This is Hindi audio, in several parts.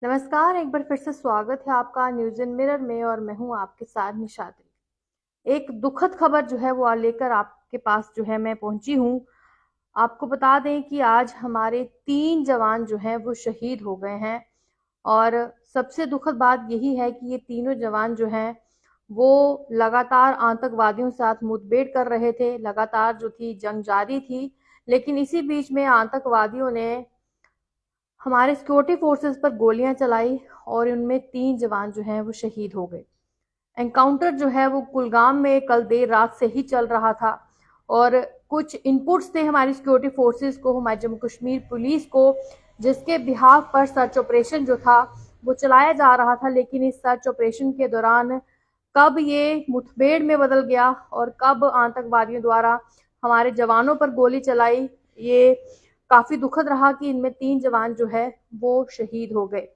नमस्कार, एक बार फिर से स्वागत है आपका न्यूज़ इन मिरर में और मैं हूँ आपके साथ निशाद्री। एक दुखद खबर जो है वो लेकर आपके पास जो है मैं पहुँची हूँ। आपको बता दें कि आज हमारे 3 जवान जो हैं वो शहीद हो गए हैं और सबसे दुखद बात यही है कि ये तीनों जवान जो हैं वो लगातार आतंकवादियों के साथ मुठभेड़ कर रहे थे। लगातार जो थी जंग जारी थी, लेकिन इसी बीच में आतंकवादियों ने हमारे सिक्योरिटी फोर्सेस पर गोलियां चलाई और उनमें 3 जवान जो हैं वो शहीद हो गए। एनकाउंटर जो है वो कुलगाम में कल देर रात से ही चल रहा था और कुछ इनपुट्स थे हमारी सिक्योरिटी फोर्सेस को, हमारी जम्मू कश्मीर पुलिस को, जिसके बिहाफ पर सर्च ऑपरेशन जो था वो चलाया जा रहा था। लेकिन इस सर्च ऑपरेशन के दौरान कब ये मुठभेड़ में बदल गया और कब आतंकवादियों द्वारा हमारे जवानों पर गोली चलाई, ये काफी दुखद रहा कि इनमें 3 जवान जो है वो शहीद हो गए।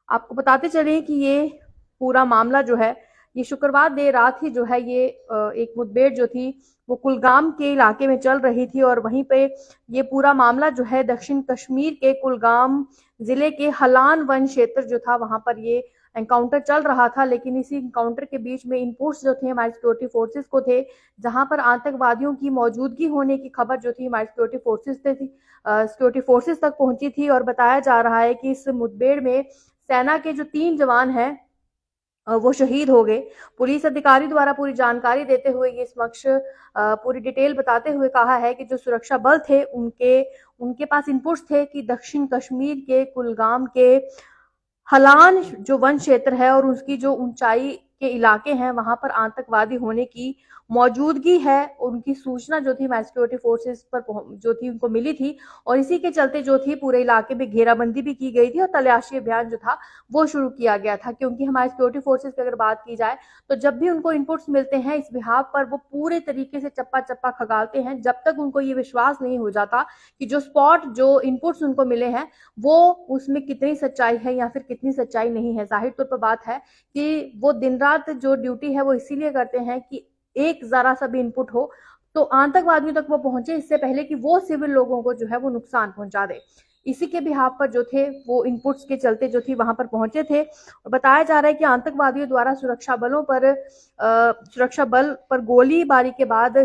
आपको बताते चले कि ये पूरा मामला जो है ये शुक्रवार देर रात ही जो है ये एक मुठभेड़ जो थी वो कुलगाम के इलाके में चल रही थी और वहीं पे ये पूरा मामला जो है दक्षिण कश्मीर के कुलगाम जिले के हलान वन क्षेत्र जो था वहां पर ये एनकाउंटर चल रहा था। लेकिन इसी एनकाउंटर के बीच में इनपुट्स जो थे हमारे सिक्योरिटी फोर्सेस को थे, जहां पर आतंकवादियों की मौजूदगी होने की खबर जो थी हमारी सिक्योरिटी फोर्सेस तक पहुंची थी और बताया जा रहा है कि इस मुठभेड़ में सेना के जो 3 जवान हैं वो शहीद हो गए। पुलिस अधिकारी द्वारा पूरी जानकारी देते हुए ये समक्ष पूरी डिटेल बताते हुए कहा है कि जो सुरक्षा बल थे उनके उनके पास इनपुट्स थे कि दक्षिण कश्मीर के कुलगाम के हलान जो वन क्षेत्र है और उसकी जो ऊंचाई के इलाके हैं वहां पर आतंकवादी होने की मौजूदगी है। उनकी सूचना जो थी हमारी सिक्योरिटी फोर्सेस पर जो थी उनको मिली थी और इसी के चलते जो थी पूरे इलाके में घेराबंदी भी की गई थी और तलाशी अभियान जो था वो शुरू किया गया था। क्योंकि हमारे सिक्योरिटी फोर्सेस की अगर बात की जाए तो जब भी उनको इनपुट्स मिलते हैं इस बिहाफ पर वो पूरे तरीके से चप्पा चप्पा खगालते हैं जब तक उनको ये विश्वास नहीं हो जाता कि जो इनपुट्स उनको मिले हैं वो उसमें कितनी सच्चाई है या फिर कितनी सच्चाई नहीं है। जाहिर तौर पर बात है कि वो दिन रात जो ड्यूटी है वो इसीलिए करते हैं कि एक जरा सा भी इनपुट हो तो आतंकवादियों तक वो पहुंचे इससे पहले कि वो सिविल लोगों को जो है वो नुकसान पहुंचा दे। इसी के बिहाफ पर जो थे वो इनपुट्स के चलते जो थी वहां पर पहुंचे थे और बताया जा रहा है कि आतंकवादियों द्वारा सुरक्षा बल पर गोलीबारी के बाद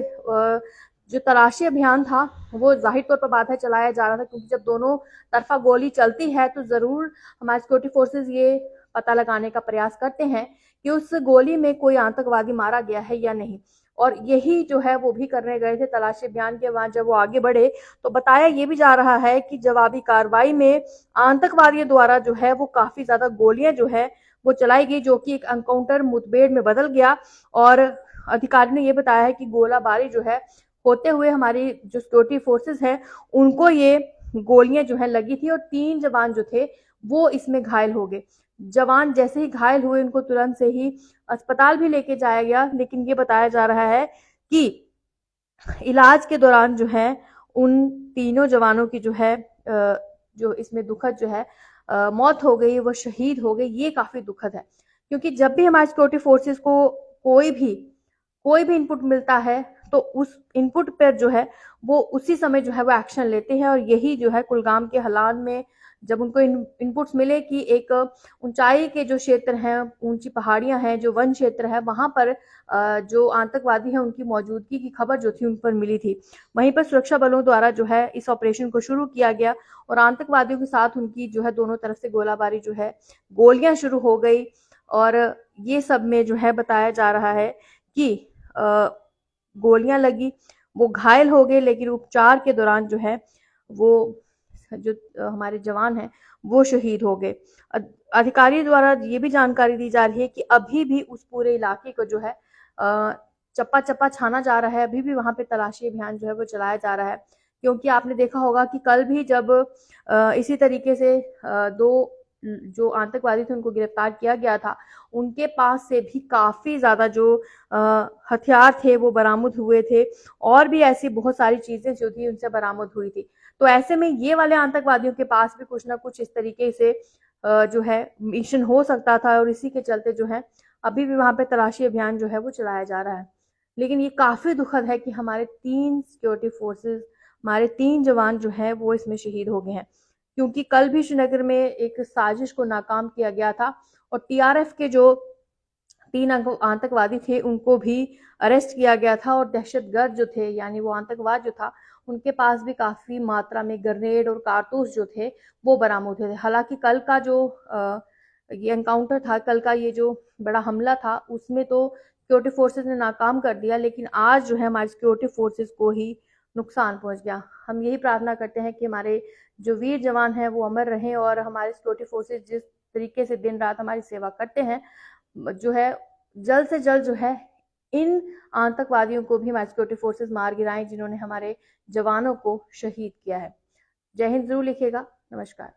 जो तलाशी अभियान था वो जाहिर तौर पर बात है चलाया जा रहा था। क्योंकि जब दोनों तरफा गोली चलती है तो जरूर हमारे सिक्योरिटी फोर्सेस ये पता लगाने का प्रयास करते हैं कि उस गोली में कोई आतंकवादी मारा गया है या नहीं। और यही जो है वो भी करने गए थे तलाशी अभियान के बाद जब वो आगे बढ़े तो बताया ये भी जा रहा है कि जवाबी कार्रवाई में आतंकवादियों द्वारा जो है वो काफी ज्यादा गोलियां जो है वो चलाई गई, जो कि एक एनकाउंटर मुठभेड़ में बदल गया। और अधिकारी ने ये बताया है कि गोलाबारी जो है होते हुए हमारी जो सिक्योरिटी फोर्सेस हैं उनको ये गोलियां जो है लगी थी और 3 जवान जो थे वो इसमें घायल हो गए। जवान जैसे ही घायल हुए उनको तुरंत से ही अस्पताल भी लेके जाया गया। लेकिन ये बताया जा रहा है कि इलाज के दौरान जो है उन तीनों जवानों की जो है जो इसमें दुखद जो है मौत हो गई, वो शहीद हो गई। ये काफी दुखद है क्योंकि जब भी हमारे सिक्योरिटी फोर्सेस को कोई भी कोई भी इनपुट मिलता है तो उस इनपुट पर जो है वो उसी समय जो है वो एक्शन लेते हैं। और यही जो है कुलगाम के हालात में जब उनको इनपुट्स मिले कि एक ऊंचाई के जो क्षेत्र हैं, ऊंची पहाड़ियां हैं, जो वन क्षेत्र है वहां पर जो आतंकवादी हैं उनकी मौजूदगी की खबर जो थी उन पर मिली थी, वहीं पर सुरक्षा बलों द्वारा जो है इस ऑपरेशन को शुरू किया गया और आतंकवादियों के साथ उनकी जो है दोनों तरफ से गोलाबारी जो है गोलियां शुरू हो गई। और ये सब में जो है बताया जा रहा है कि गोलियां लगी, वो घायल हो गए। लेकिन उपचार के दौरान जो है वो जो हमारे जवान हैं वो शहीद हो गए। अधिकारी द्वारा ये भी जानकारी दी जा रही है कि अभी भी उस पूरे इलाके को जो है चप्पा चप्पा छाना जा रहा है, अभी भी वहां पे तलाशी अभियान जो है वो चलाया जा रहा है। क्योंकि आपने देखा होगा कि कल भी जब इसी तरीके से दो जो आतंकवादी थे उनको गिरफ्तार किया गया था, उनके पास से भी काफी ज्यादा जो हथियार थे वो बरामद हुए थे और भी ऐसी बहुत सारी चीजें जो थी उनसे बरामद हुई थी। तो ऐसे में ये वाले आतंकवादियों के पास भी कुछ ना कुछ इस तरीके से जो है मिशन हो सकता था और इसी के चलते जो है अभी भी वहां पे तलाशी अभियान जो है वो चलाया जा रहा है। लेकिन ये काफी दुखद है कि हमारे 3 सिक्योरिटी फोर्सेस, हमारे 3 जवान जो है वो इसमें शहीद हो गए हैं। क्योंकि कल भी श्रीनगर में एक साजिश को नाकाम किया गया था और टीआरएफ के जो 3 आतंकवादी थे उनको भी अरेस्ट किया गया था और दहशतगर्द जो थे यानी वो आतंकवाद जो था उनके पास भी काफी मात्रा में ग्रेनेड और कारतूस जो थे वो बरामद हुए थे। हालांकि कल का जो ये एनकाउंटर था, कल का ये जो बड़ा हमला था, उसमें तो सिक्योरिटी फोर्सेस ने नाकाम कर दिया, लेकिन आज जो है हमारी सिक्योरिटी फोर्सेस को ही नुकसान पहुंच गया। हम यही प्रार्थना करते हैं कि हमारे जो वीर जवान हैं वो अमर रहें और हमारे सिक्योरिटी फोर्सेस जिस तरीके से दिन रात हमारी सेवा करते हैं, जो है जल्द से जल्द जो है इन आतंकवादियों को भी हमारी सिक्योरिटी फोर्सेस मार गिराएं जिन्होंने हमारे जवानों को शहीद किया है। जय हिंद जरूर लिखिएगा। नमस्कार।